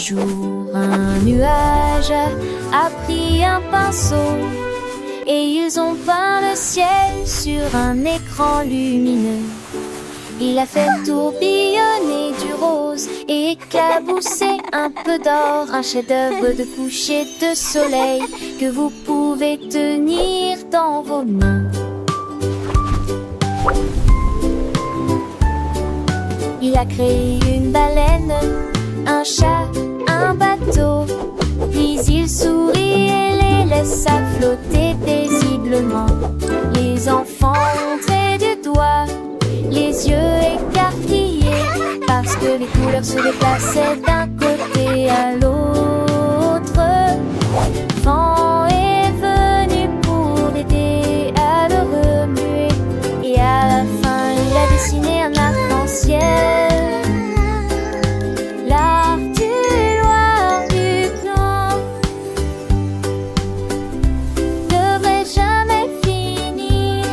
jour, un nuage a pris un pinceau et ils ont peint le ciel sur un écran lumineux. Il a fait tourbillonner du rose et éclabousser un peu d'or, un chef-d'œuvre de coucher de soleil que vous pouvez tenir dans vos mains. Il a créé une baleine, un chat, un bateau, puis il sourit et les laissa flotter paisiblement. Les enfants montraient du doigt, les yeux écarquillés, parce que les couleurs se déplaçaient d'un côté à l'autre. Vent est venu pour aider à le remuer, et à la fin il a dessiné un arc-en-ciel. L'art du noir du blanc devrait jamais finir.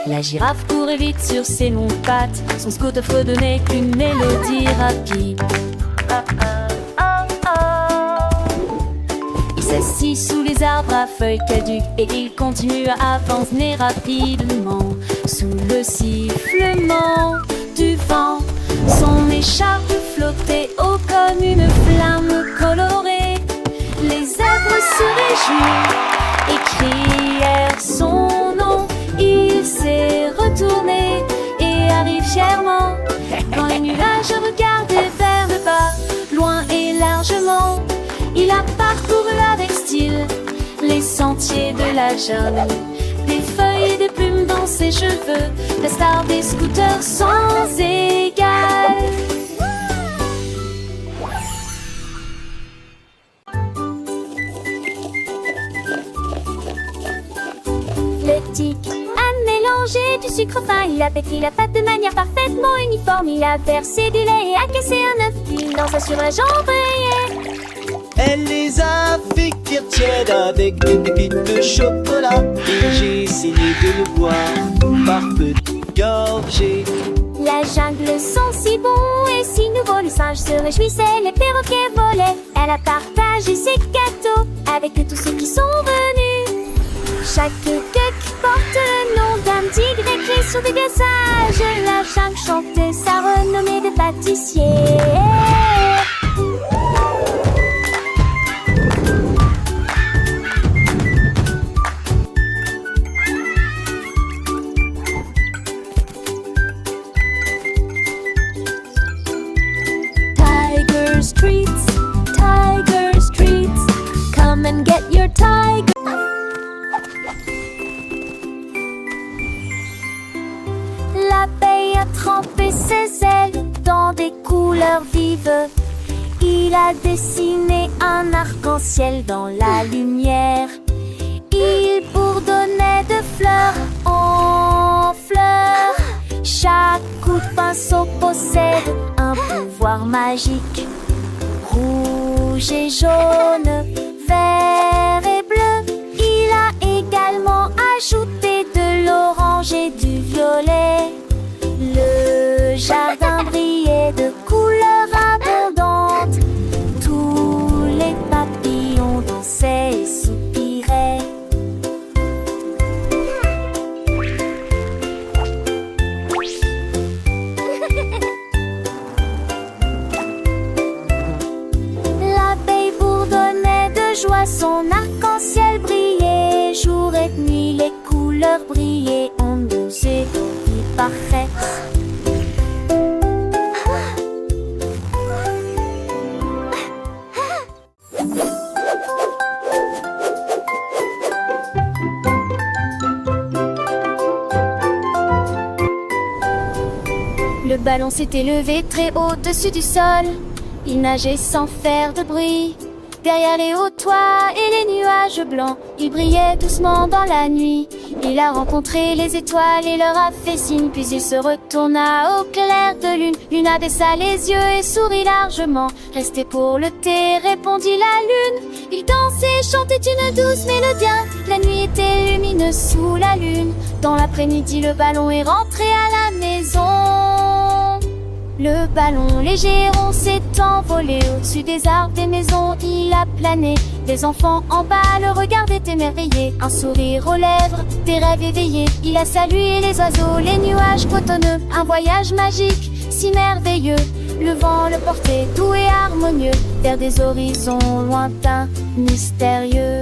La girafe courait vite sur ses longues pattes, son scooter fredonnait qu'une mélodie rapide. Il s'assit sous les arbres à feuilles caduques et il continue à avancer rapidement. Sous le sifflement du vent, son écharpe flottait haut comme une flamme colorée. Les zèbres se réjouirent et crièrent son nom. Il s'est retourné et arrive fièrement. Quand les nuages regardaient vers le bas, loin et largement, il a parcouru avec style les sentiers de la jungle. Des feuilles et des plumes dans ses cheveux, la star des scooters sans égal. Le tic a mélangé du sucre fin, il a pétri la pâte de manière parfaitement uniforme. Il a versé du lait et a cassé un œuf qu'il lança sur un jambier. Elle les a fait cuire tièdes avec des pépites de chocolat. Et j'ai essayé de le boire par petites gorgées. La jungle sent si bon et si nouveau, les singes se réjouissaient, les perroquets volaient. Elle a partagé ses gâteaux avec tous ceux qui sont venus. Chaque queue porte le nom d'un petit grec clé sur des glaçages. La jungle chantait sa renommée de pâtissier. Tiger streets, come and get your tiger. L'abeille a trempé ses ailes dans des couleurs vives. Il a dessiné un arc-en-ciel dans la lumière. Il bourdonnait de fleur en fleur. Chaque coup de pinceau possède un pouvoir magique. Rouge et jaune, vert et bleu. Il a également ajouté de l'orange et du violet. Le jardin brillait de couleurs abondantes. Tous les papillons dansaient et soupiraient. L'abeille bourdonnait de joie, son arc-en-ciel brillait. Jour et nuit, les couleurs brillaient en musée parfait. Le ballon s'était levé très haut au-dessus du sol. Il nageait sans faire de bruit. Derrière les hauts toits et les nuages blancs, il brillait doucement dans la nuit. Il a rencontré les étoiles et leur a fait signe, puis il se retourna au clair de lune. Luna baissa les yeux et sourit largement. Restez pour le thé, répondit la lune. Il dansait, chantait une douce mélodie. La nuit était lumineuse sous la lune. Dans l'après-midi, le ballon est rentré à la maison. Le ballon léger rond s'est envolé au-dessus des arbres, des maisons, il a plané. Les enfants en bas le regardaient émerveillés, un sourire aux lèvres, des rêves éveillés. Il a salué les oiseaux, les nuages cotonneux, un voyage magique, si merveilleux. Le vent le portait doux et harmonieux, vers des horizons lointains, mystérieux.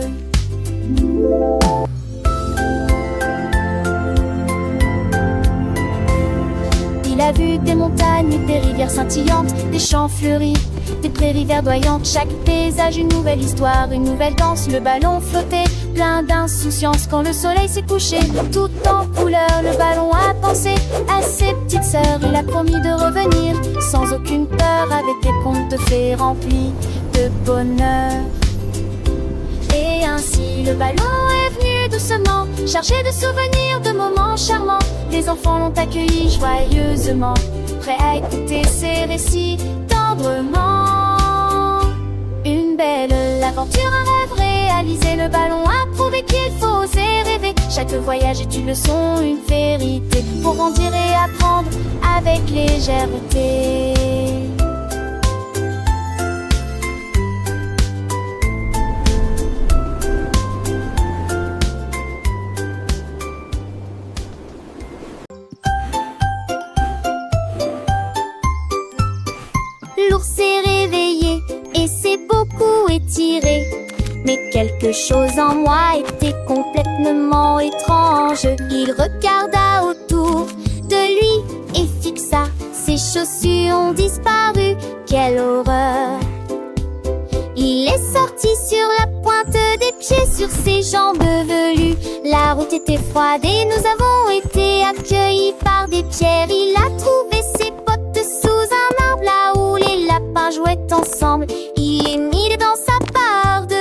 Il a vu des montagnes, des rivières scintillantes, des champs fleuris, des prairies verdoyantes. Chaque paysage, une nouvelle histoire, une nouvelle danse. Le ballon flottait, plein d'insouciance. Quand le soleil s'est couché, tout en couleur, le ballon a pensé à ses petites sœurs. Il a promis de revenir, sans aucune peur, avec des contes de fées remplis de bonheur. Et ainsi le ballon est venu doucement, chargé de souvenirs, de moments charmants. Les enfants l'ont accueilli joyeusement, prêts à écouter ses récits tendrement. Une belle aventure, un rêve réalisé. Le ballon a prouvé qu'il faut oser rêver. Chaque voyage est une leçon, une vérité, pour grandir et apprendre avec légèreté. L'ours s'est réveillé et s'est beaucoup étiré. Mais quelque chose en moi était complètement étrange. Il regarda autour de lui et fixa. Ses chaussures ont disparu, quelle horreur! Il est sorti sur la pointe des pieds, sur ses jambes velues. La route était froide et nous avons été accueillis par des pierres. Il a trouvé ses potes sous un arbre, là où les lapins jouaient ensemble. Il les mit dans sa barde.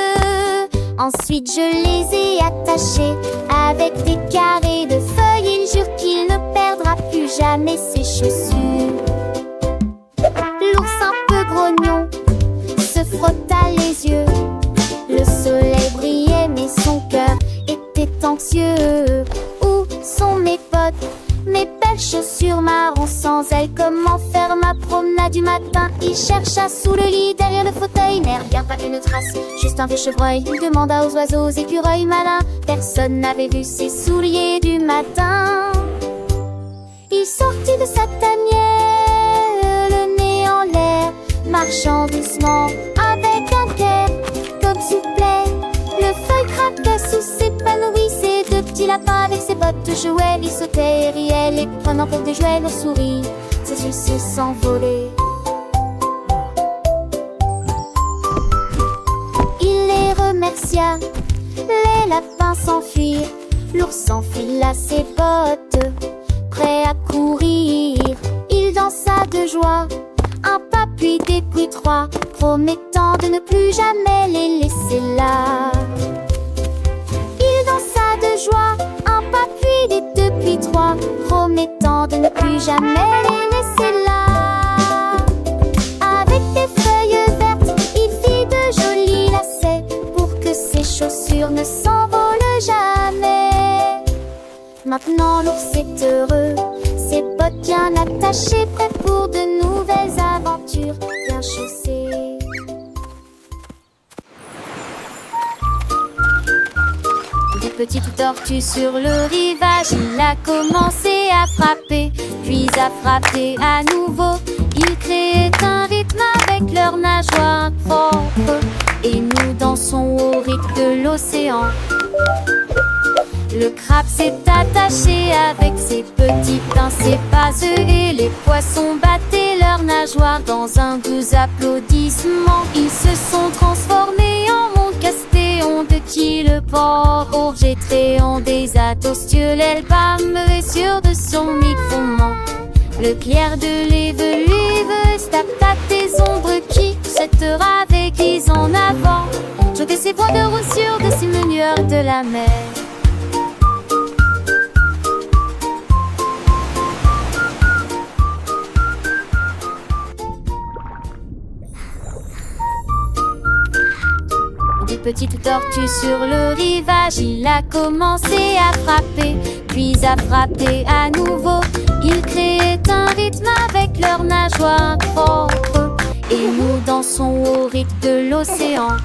Ensuite je les ai attachés avec des carrés de feuilles. Il jure qu'il ne perdra plus jamais ses chaussures. L'ours un peu grognon se frotta les yeux. Le soleil brillait mais son cœur était anxieux. Où sont mes potes, mes belles chaussures marron? Sans elles, comment faire ma promenade du matin? Il chercha sous le lit, derrière le fauteuil, mais rien, pas une trace, juste un vieux chevreuil. Il demanda aux oiseaux, écureuils malins, personne n'avait vu ses souliers du matin. Il sortit de sa tanière, le nez en l'air, marchant doucement avec un cœur comme soufflet. Le feuille craquait sous ses panouilles. Deux petits lapins avec ses bottes jouaient. Ils sautaient et riaient, les prenant pour des jouets. Leur souris, ses yeux s'envolaient. Il les remercia, les lapins s'enfuirent. L'ours enfila ses bottes, prêt à courir. Il dansa de joie, un pas puis des puis trois, promettant de ne plus jamais les laisser là. Il dansa de joie, un pas puis des deux puis trois, promettant de ne plus jamais les laisser là. Avec des feuilles vertes, il fit de jolis lacets pour que ses chaussures ne s'envolent jamais. Maintenant l'ours est heureux, ses bottes bien attachées, prêt pour de nouvelles aventures, bien chaussées. Des petites tortues sur le rivage, il a commencé à frapper, puis à frapper à nouveau. Ils créaient un rythme avec leurs nageoires propres, et nous dansons au rythme de l'océan. Le crabe s'est attaché avec ses petits pincers vaseux, et les poissons battaient leurs nageoires dans un doux applaudissement. Ils se sont transformés en mondes castéons de qui le port orgétréant des atostioles. Elle bâmerait sur de son microman Le clair de l'éveluve tape des ombres qui jettera avec guise en avant. Jeter ses points de roussure de ces menueurs de la mer. Des petites tortues sur le rivage, il a commencé à frapper, puis à frapper à nouveau. Ils créaient un rythme avec leurs nageoires propres, et nous dansons au rythme de l'océan.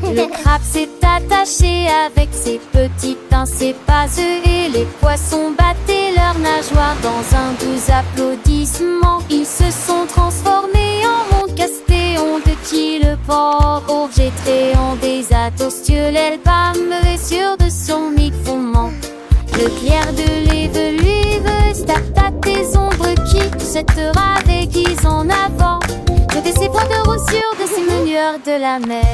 Le crabe s'est attaché avec ses petits pincers vaseux, et les poissons battaient leurs nageoires dans un doux applaudissement. Ils se sont transformés en mondes castéons de qui le porc jetterait des atostioles, l'elbame sur de son micro-ment. Le clair de l'éveluve tape des ombres qui jettera des guises en avant. Jeter ses points de roussure de ces menueurs de la mer.